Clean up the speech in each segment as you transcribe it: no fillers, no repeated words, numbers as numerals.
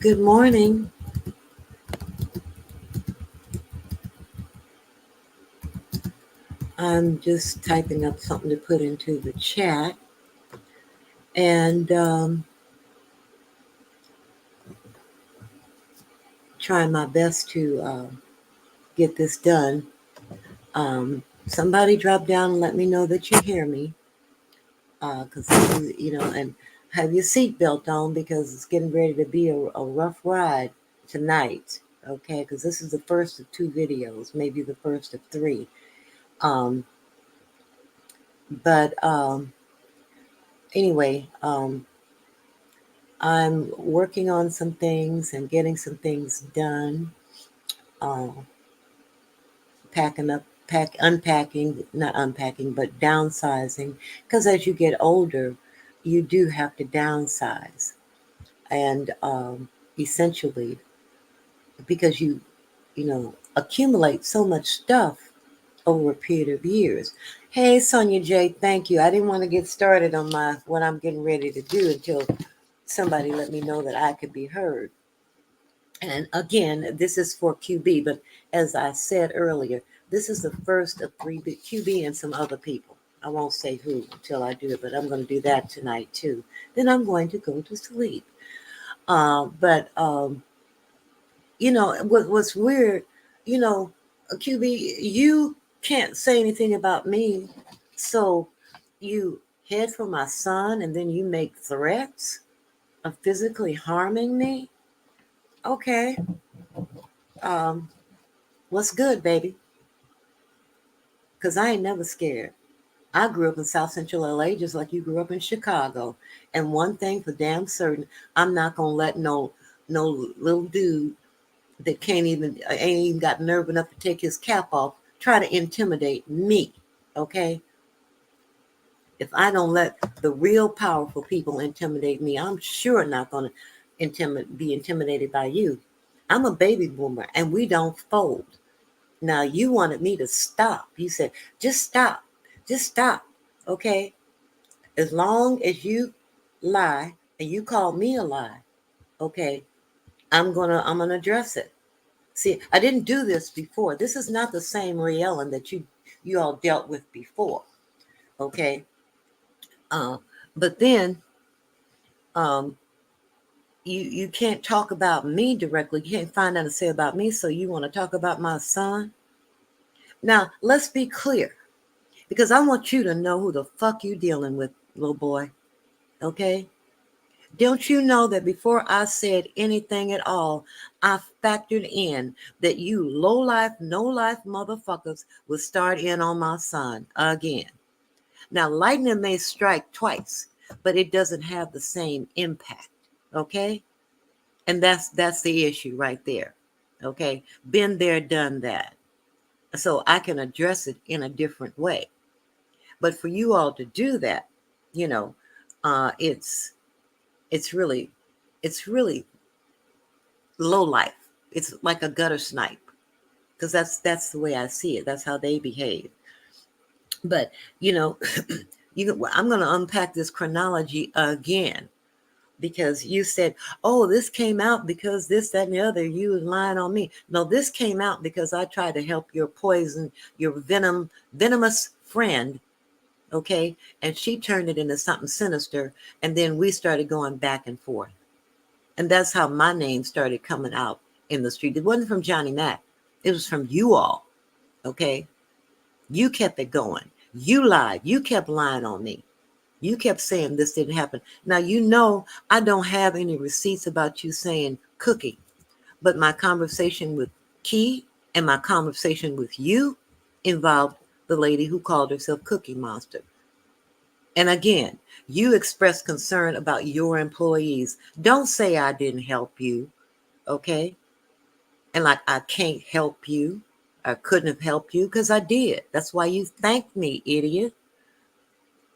Good morning. I'm just typing up something to put into the chat and trying my best to get this done. Somebody drop down and let me know that you hear me because this is, and have your seatbelt on because it's getting ready to be a rough ride tonight. Okay, because this is the first of two videos, maybe the first of three. Um, but anyway, I'm working on some things and getting some things done. Uh, Unpacking, not unpacking, but downsizing. Because as you get older, you do have to downsize, and essentially, because you accumulate so much stuff over a period of years. Hey, Sonia J, thank you. I didn't want to get started on my what I'm getting ready to do until somebody let me know that I could be heard. And again, this is for QB, but as I said earlier, this is the first of three QB and some other people. I won't say who until I do it, but I'm going to do that tonight too. Then I'm going to go to sleep. But what's weird, you know, QB, you can't say anything about me, so you head for my son, and then you make threats of physically harming me. Okay, um, what's good, baby? Because I ain't never scared. I grew up in South Central LA just like you grew up in Chicago. And one thing for damn certain, I'm not gonna let no little dude that ain't even got nerve enough to take his cap off try to intimidate me. Okay? If I don't let the real powerful people intimidate me, I'm sure not gonna be intimidated by you. I'm a baby boomer and we don't fold. Now you wanted me to stop. You said, just stop. Just stop. Okay. As long as you lie and you call me a lie, okay, I'm gonna address it. See, I didn't do this before. This is not the same Ray Ellen that you all dealt with before. Okay. Uh, but then um you can't talk about me directly. You can't find out to say about me, so you want to talk about my son. Now let's be clear. Because I want you to know who the fuck you dealing with, little boy. Okay? Don't you know that before I said anything at all, I factored in that you low life, no life motherfuckers would start in on my son again. Now, lightning may strike twice, but it doesn't have the same impact. Okay? And that's the issue right there. Okay? Been there, done that. So I can address it in a different way. But for you all to do that, you know, uh, it's it's really it's really low life. It's like a gutter snipe because that's the way I see it. That's how they behave. But you know, I'm going to unpack this chronology again because you said, "Oh, this came out because this, that, and the other." You was lying on me. No, this came out because I tried to help your venomous friend. Okay, and she turned it into something sinister, and then we started going back and forth. And that's how my name started coming out in the street. It wasn't from Johnny Mack. It was from you all. Okay. You kept it going. You lied. You kept lying on me. You kept saying this didn't happen. Now, you know, I don't have any receipts about you saying cookie, but my conversation with Key and my conversation with you involved the lady who called herself Cookie Monster. And again, you expressed concern about your employees. Don't say I didn't help you. Okay. And like, I can't help you. I couldn't have helped you because I did. That's why you thanked me, idiot.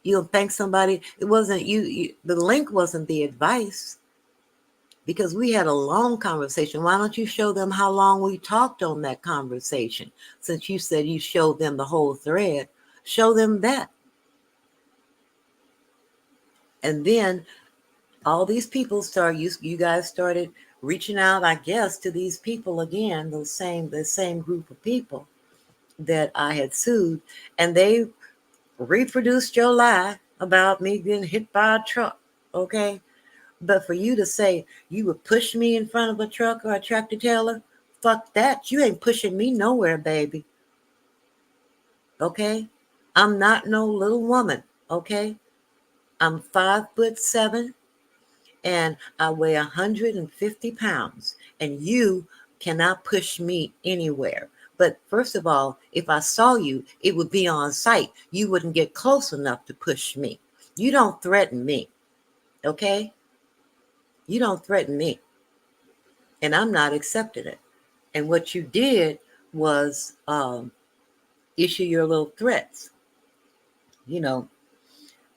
You'll thank somebody. It wasn't the link wasn't the advice because we had a long conversation. Why don't you show them how long we talked on that conversation? Since you said you showed them the whole thread, show them that. And then all these people you guys started reaching out, I guess, to these people again, the same group of people that I had sued, and they reproduced your lie about me being hit by a truck. Okay. But for you to say you would push me in front of a truck or a tractor trailer, fuck that. You ain't pushing me nowhere, baby. Okay? I'm not no little woman. Okay? I'm 5'7" and I weigh 150 pounds. And you cannot push me anywhere. But first of all, if I saw you, it would be on sight. You wouldn't get close enough to push me. You don't threaten me. Okay? You don't threaten me. And I'm not accepting it. And what you did was issue your little threats. You know,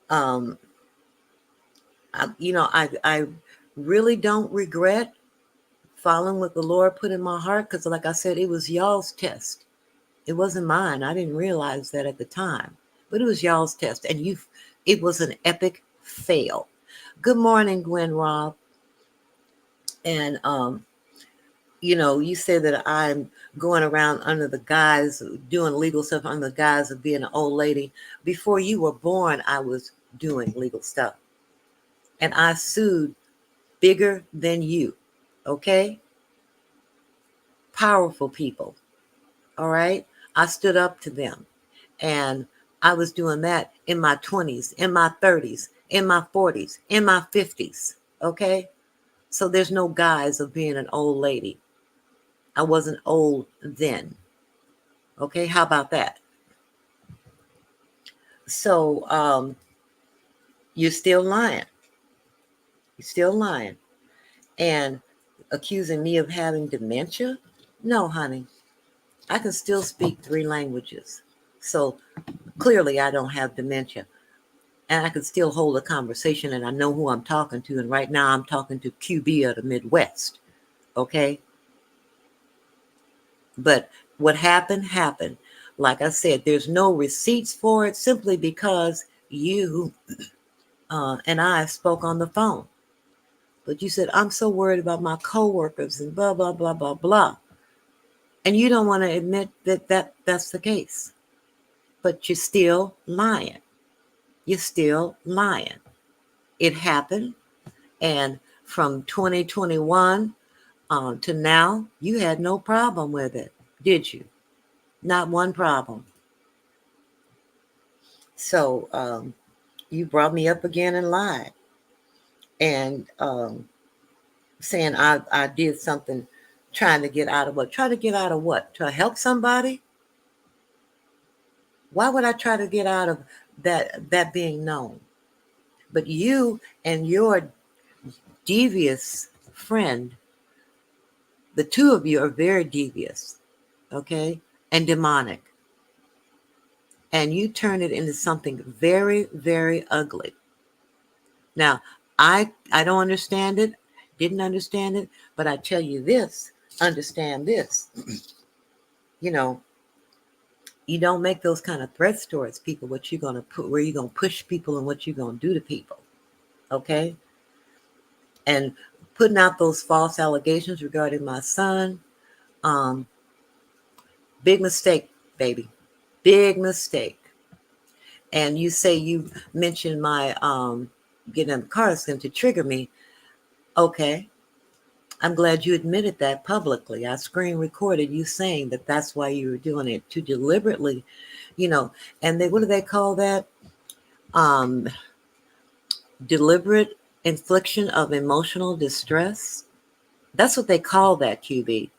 um, I really don't regret following what the Lord put in my heart because, like I said, it was y'all's test. It wasn't mine. I didn't realize that at the time, but it was y'all's test, and it was an epic fail. Good morning, Gwen Rob, and you said that I'm going around under the guise doing legal stuff under the guise of being an old lady. Before you were born, I was doing legal stuff. And I sued bigger than you. Okay? Powerful people. All right? I stood up to them. And I was doing that in my 20s, in my 30s, in my 40s, in my 50s. Okay? So there's no guise of being an old lady. I wasn't old then. Okay, how about that? So you're still lying. You're still lying. And accusing me of having dementia? No, honey. I can still speak 3 languages. So clearly I don't have dementia. And I can still hold a conversation and I know who I'm talking to. And right now I'm talking to QB of the Midwest. Okay? But what happened. Like I said, there's no receipts for it simply because you and I spoke on the phone. But you said, I'm so worried about my coworkers and blah, blah, blah, blah, blah. And you don't want to admit that's the case. But you're still lying. You're still lying. It happened. And from 2021 to now, you had no problem with it, did you? Not one problem. So you brought me up again and lied. And saying I did something trying to get out of what? Try to get out of what? To help somebody? Why would I try to get out of that being known? But you and your devious friend, the two of you are very devious, okay, and demonic. And you turn it into something very, very ugly. Now, I don't understand it, didn't understand it, but I tell you this, understand this. You know, you don't make those kind of threats towards people, what you're gonna put, where you're gonna push people and what you're gonna do to people. Okay? And putting out those false allegations regarding my son, big mistake, baby. Big mistake. And you say you mentioned my getting in the car accident to trigger me. Okay. I'm glad you admitted that publicly. I screen recorded you saying that that's why you were doing it, to deliberately, and what do they call that? Deliberate infliction of emotional distress. That's what they call that, QB.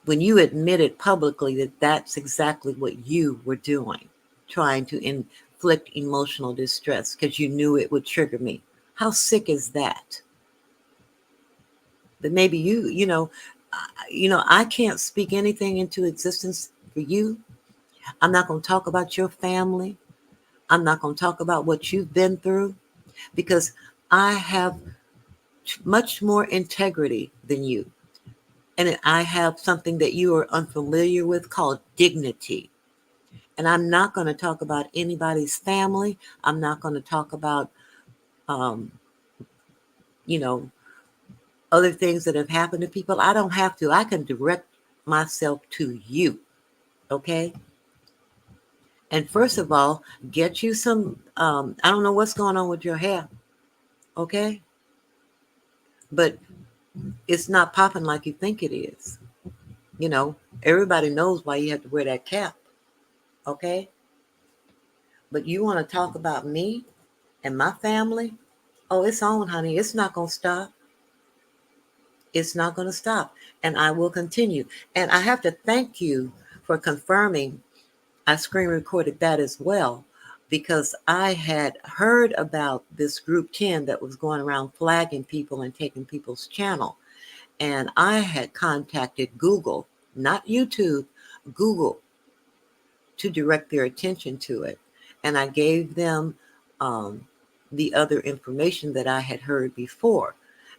When you admitted publicly that that's exactly what you were doing, trying to inflict emotional distress because you knew it would trigger me. How sick is that? But maybe I can't speak anything into existence for you. I'm not going to talk about your family. I'm not going to talk about what you've been through because I have much more integrity than you. And I have something that you are unfamiliar with called dignity. And I'm not going to talk about anybody's family. I'm not going to talk about, um, you know, other things that have happened to people, I don't have to. I can direct myself to you. Okay. And first of all, get you some, I don't know what's going on with your hair. Okay. But it's not popping like you think it is. You know, everybody knows why you have to wear that cap. Okay. But you want to talk about me and my family? Oh, it's on, honey. It's not going to stop. It's not going to stop. And I will continue. And I have to thank you for confirming I screen recorded that as well, because I had heard about this group 10 that was going around flagging people and taking people's channel. And I had contacted Google, not YouTube, Google, to direct their attention to it. And I gave them um, the other information that I had heard before.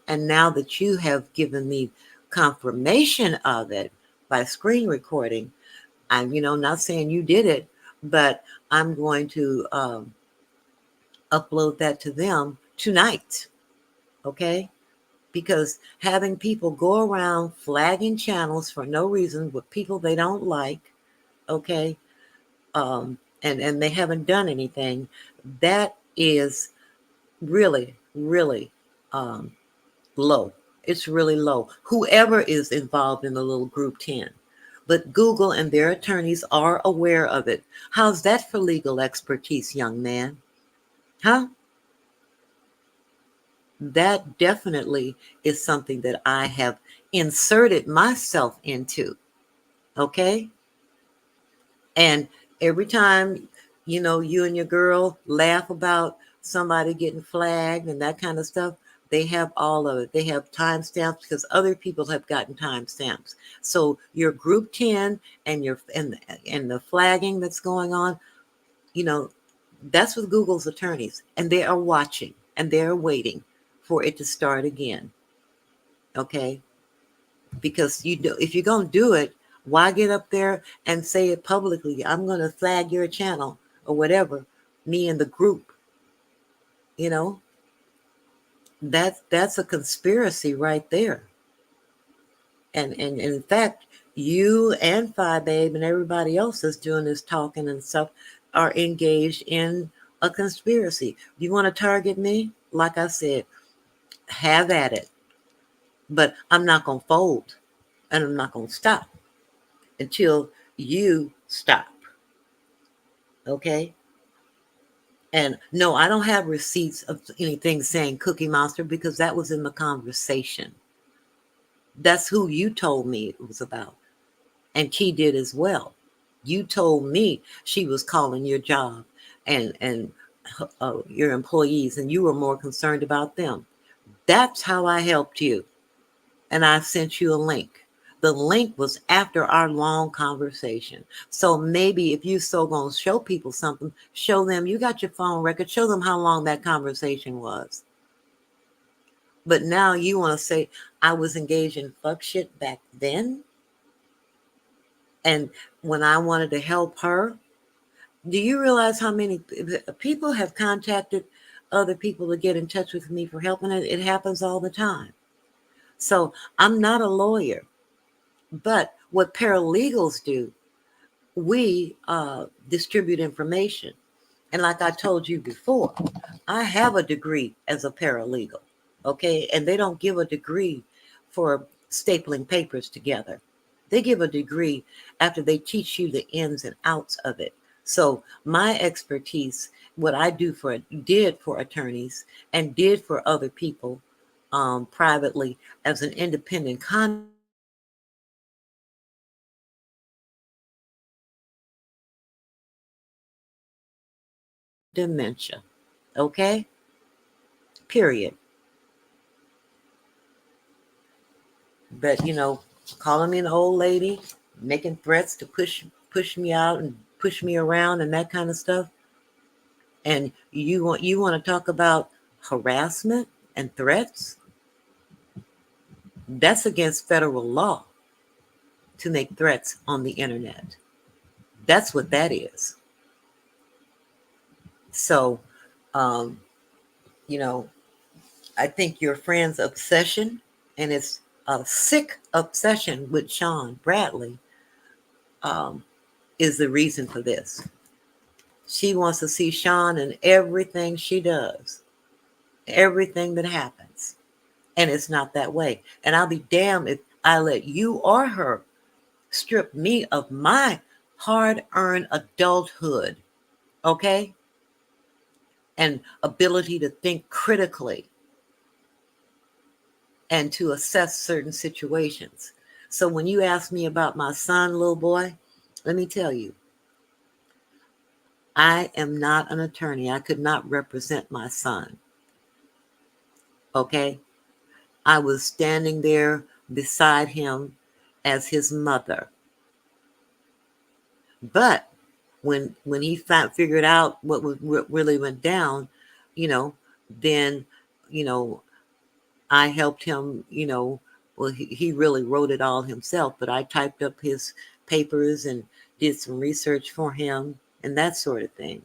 And now that you have given me confirmation of it by screen recording, I'm, not saying you did it, but I'm going to upload that to them tonight. Okay. Because having people go around flagging channels for no reason with people they don't like, okay, and they haven't done anything, that is really, really um, low. It's really low. Whoever is involved in the little group 10. But Google and their attorneys are aware of it. How's that for legal expertise, young man? Huh? That definitely is something that I have inserted myself into. Okay. And every time, you and your girl laugh about somebody getting flagged and that kind of stuff, they have all of it. They have timestamps because other people have gotten timestamps. So your group 10 and and the flagging that's going on, you know, that's with Google's attorneys, and they are watching and they're waiting for it to start again. Okay. Because if you're going to do it, why get up there and say it publicly? I'm going to flag your channel or whatever, me and the group. you know that's a conspiracy right there. And in fact, you and Phi Babe and everybody else that's doing this talking and stuff are engaged in a conspiracy. You want to target me? Like I said, have at it. But I'm not going to fold, and I'm not going to stop until you stop. Okay. And no, I don't have receipts of anything saying Cookie Monster because that was in the conversation. That's who you told me it was about. And Key did as well. You told me she was calling your job and your employees, and you were more concerned about them. That's how I helped you. And I sent you a link. The link was after our long conversation. So maybe if you so gonna show people something, show them, you got your phone record, show them how long that conversation was. But now you want to say I was engaged in fuck shit back then. And when I wanted to help her, do you realize how many people have contacted other people to get in touch with me for helping? It happens all the time. So I'm not a lawyer. But what paralegals do, we distribute information. And like I told you before, I have a degree as a paralegal. Okay. And they don't give a degree for stapling papers together. They give a degree after they teach you the ins and outs of it. So my expertise, what I did for attorneys and did for other people privately as an independent dementia. Okay. Period. But calling me an old lady, making threats to push me out and push me around and that kind of stuff. And you want to talk about harassment and threats? That's against federal law to make threats on the internet. That's what that is. So, um, you know, I think your friend's obsession and it's a sick obsession with Sean Bradley, is the reason for this. She wants to see Sean in everything she does, everything that happens. And it's not that way. And I'll be damned if I let you or her strip me of my hard-earned adulthood, okay? And ability to think critically and to assess certain situations. So when you ask me about my son, little boy, let me tell you, I am not an attorney. I could not represent my son, okay? I was standing there beside him as his mother. But when he figured out what really went down, you know, then, you know, I helped him, you know, well, he really wrote it all himself, but I typed up his papers and did some research for him and that sort of thing.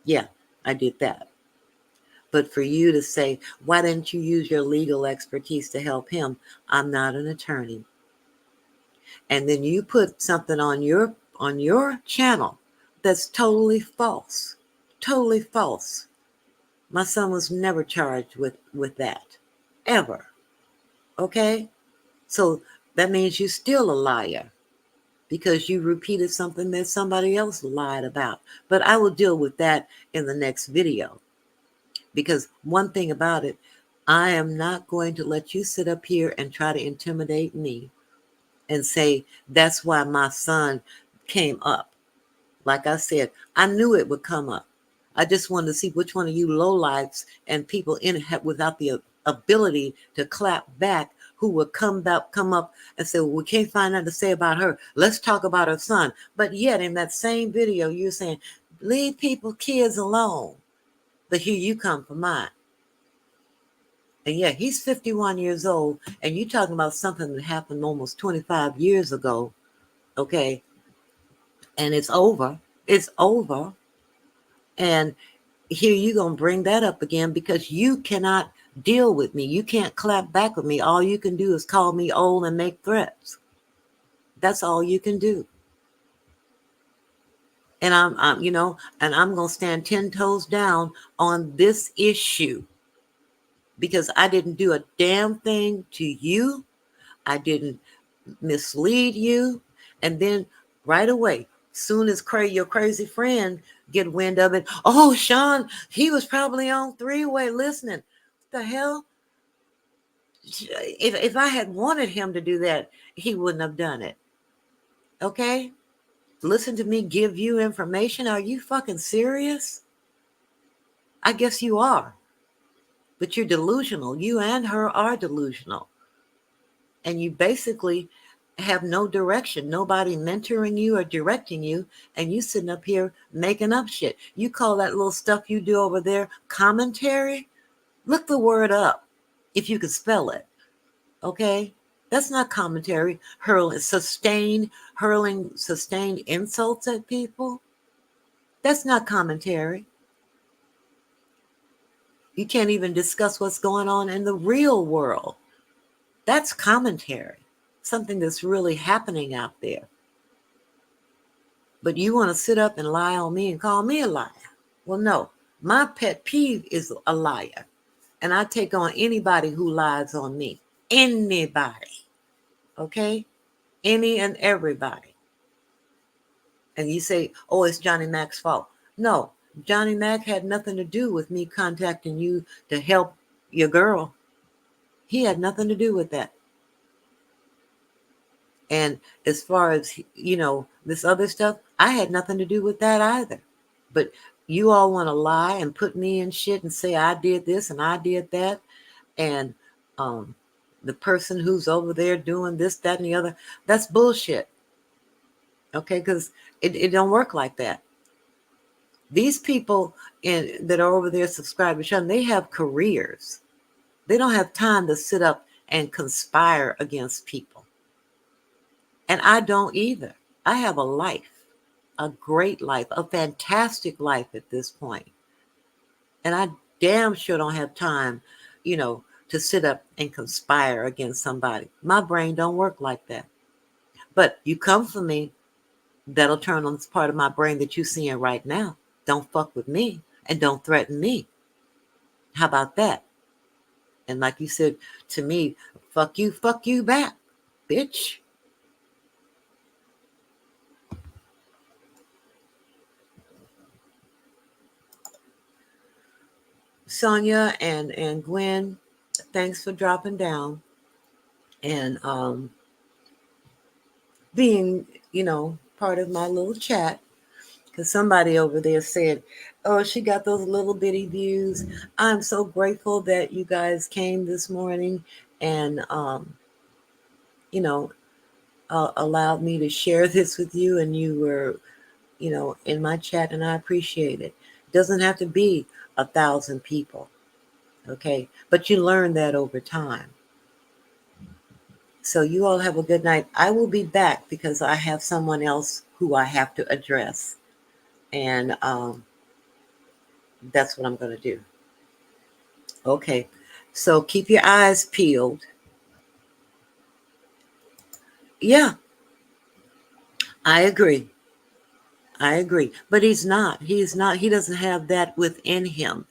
Yeah, I did that. But for you to say, why didn't you use your legal expertise to help him? I'm not an attorney. And then you put something on your channel that's totally false. Totally false. My son was never charged with that. Ever. Okay? So that means you're still a liar because you repeated something that somebody else lied about. But I will deal with that in the next video. Because one thing about it, I am not going to let you sit up here and try to intimidate me and say, that's why my son came up. Like I said, I knew it would come up. I just wanted to see which one of you lowlifes and people without the ability to clap back who would come up and say, well, we can't find nothing to say about her. Let's talk about her son. But yet in that same video, you're saying, leave kids alone. But here you come for mine. And yeah, he's 51 years old, and you're talking about something that happened almost 25 years ago, okay? And it's over. It's over. And here you're going to bring that up again because you cannot deal with me. You can't clap back with me. All you can do is call me old and make threats. That's all you can do. And I'm and I'm going to stand 10 toes down on this issue because I didn't do a damn thing to you. I didn't mislead you. And then right away, soon as your crazy friend get wind of it, oh, Sean, he was probably on three-way listening. What the hell? If I had wanted him to do that, he wouldn't have done it. Okay? Listen to me give you information. Are you fucking serious? I guess you are. But you're delusional. You and her are delusional. And you basically have no direction, nobody mentoring you or directing you, and you sitting up here making up shit. You call that little stuff you do over there commentary? Look the word up if you could spell it. Okay? That's not commentary. Hurling sustained insults at people. That's not commentary. You can't even discuss what's going on in the real world. That's commentary. Something that's really happening out there. But you want to sit up and lie on me and call me a liar. Well, no, my pet peeve is a liar. And I take on anybody who lies on me. Anybody. Okay? Any and everybody. And you say, oh, it's Johnny Mac's fault. No, Johnny Mac had nothing to do with me contacting you to help your girl. He had nothing to do with that. And as far as, this other stuff, I had nothing to do with that either. But you all want to lie and put me in shit and say I did this and I did that. And the person who's over there doing this, that, and the other, that's bullshit. Okay, because it don't work like that. These people that are over there subscribing to Sean, they have careers. They don't have time to sit up and conspire against people. And I don't either. I have a life, a great life, a fantastic life at this point. And I damn sure don't have time, to sit up and conspire against somebody. My brain don't work like that. But you come for me, that'll turn on this part of my brain that you're seeing right now. Don't fuck with me and don't threaten me. How about that? And like you said to me, fuck you back, bitch. Sonia and Gwen, thanks for dropping down and being, part of my little chat. Because somebody over there said, oh, she got those little bitty views. I'm so grateful that you guys came this morning and, you know, allowed me to share this with you. And you were, in my chat, and I appreciate it. Doesn't have to be 1,000 people. Okay. But you learn that over time. So you all have a good night. I will be back because I have someone else who I have to address. And that's what I'm going to do. Okay. So keep your eyes peeled. Yeah, I agree. I agree. But he's not. He's not. He doesn't have that within him,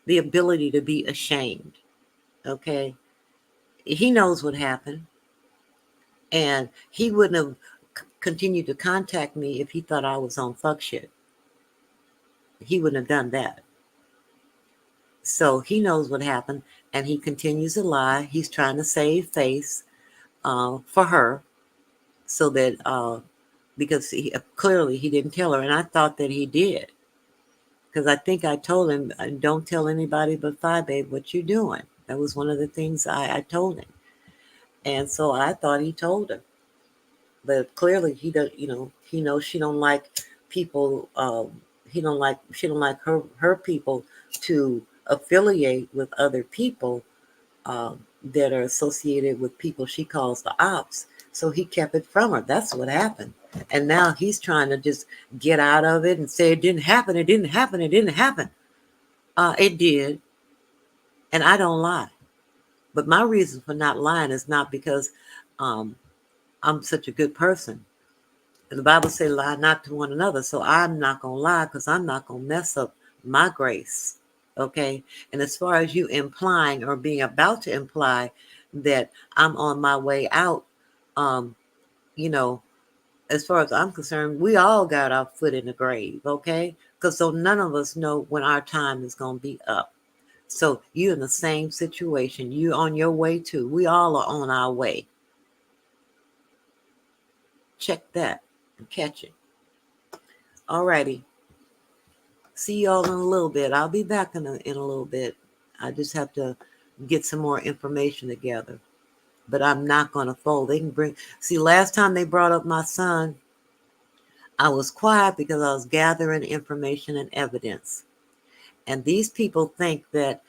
the ability to be ashamed. Okay. He knows what happened. And he wouldn't have continued to contact me if he thought I was on fuck shit. He wouldn't have done that. So he knows what happened, and he continues to lie. He's trying to save face for her, so that because clearly he didn't tell her, and I thought that he did, because I think I told him, "Don't tell anybody but Phi Babe what you're doing." That was one of the things I told him, and so I thought he told her, but clearly he does. He knows she don't like people. She don't like her people to affiliate with other people that are associated with people she calls the ops. So he kept it from her. That's what happened. And now he's trying to just get out of it and say it didn't happen. It didn't happen. It didn't happen. It did. And I don't lie. But my reason for not lying is not because um, I'm such a good person. The Bible says lie not to one another. So I'm not going to lie because I'm not going to mess up my grace. Okay. And as far as you implying or being about to imply that I'm on my way out, um, you know, as far as I'm concerned, we all got our foot in the grave. Okay. Because so none of us know when our time is going to be up. So you're in the same situation. You're on your way too. We all are on our way. Check that and catch it. Alrighty. See y'all in a little bit. I'll be back in a little bit. I just have to get some more information together. But I'm not going to fold. They can see, last time they brought up my son, I was quiet because I was gathering information and evidence. And these people think that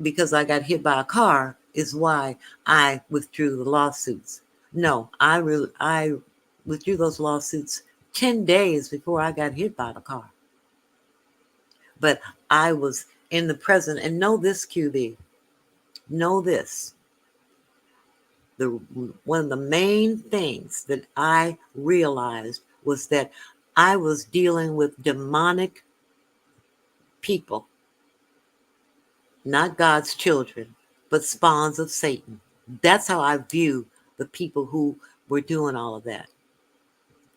because I got hit by a car is why I withdrew the lawsuits. No, I withdrew those lawsuits 10 days before I got hit by the car. But I was in the present, and know this, QB, know this. One of the main things that I realized was that I was dealing with demonic people, not God's children, but spawns of Satan. That's how I view the people who were doing all of that.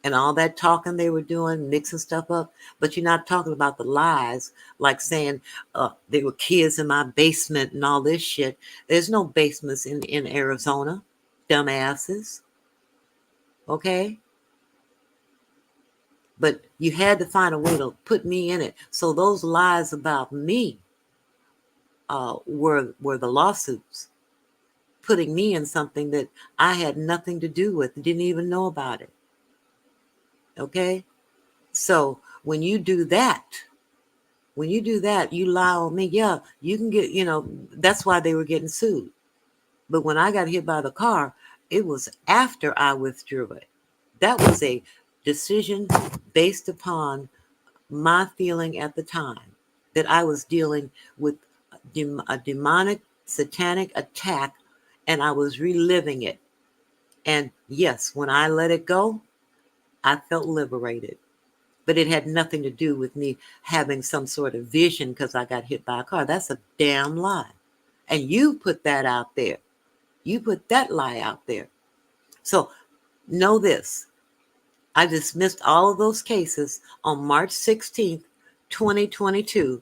And all that talking they were doing, mixing stuff up. But you're not talking about the lies, like saying there were kids in my basement and all this shit. There's no basements in Arizona, dumbasses. Okay? But you had to find a way to put me in it. So those lies about me were the lawsuits, putting me in something that I had nothing to do with, didn't even know about it. Okay? So when you do that, you lie on me. Yeah, you can get, that's why they were getting sued. But when I got hit by the car, it was after I withdrew it. That was a decision based upon my feeling at the time that I was dealing with a demonic satanic attack, and I was reliving it. And yes, when I let it go, I felt liberated. But it had nothing to do with me having some sort of vision because I got hit by a car. That's a damn lie. And you put that out there. You put that lie out there. So know this. I dismissed all of those cases on March 16th, 2022.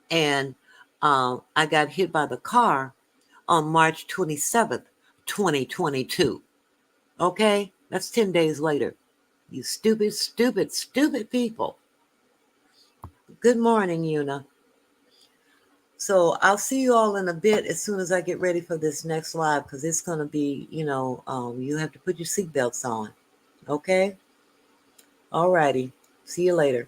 And I got hit by the car on March 27th, 2022. Okay? That's 10 days later. You stupid, stupid, stupid people. Good morning, Una. So I'll see you all in a bit as soon as I get ready for this next live, because it's going to be, you have to put your seatbelts on. Okay? All righty. See you later.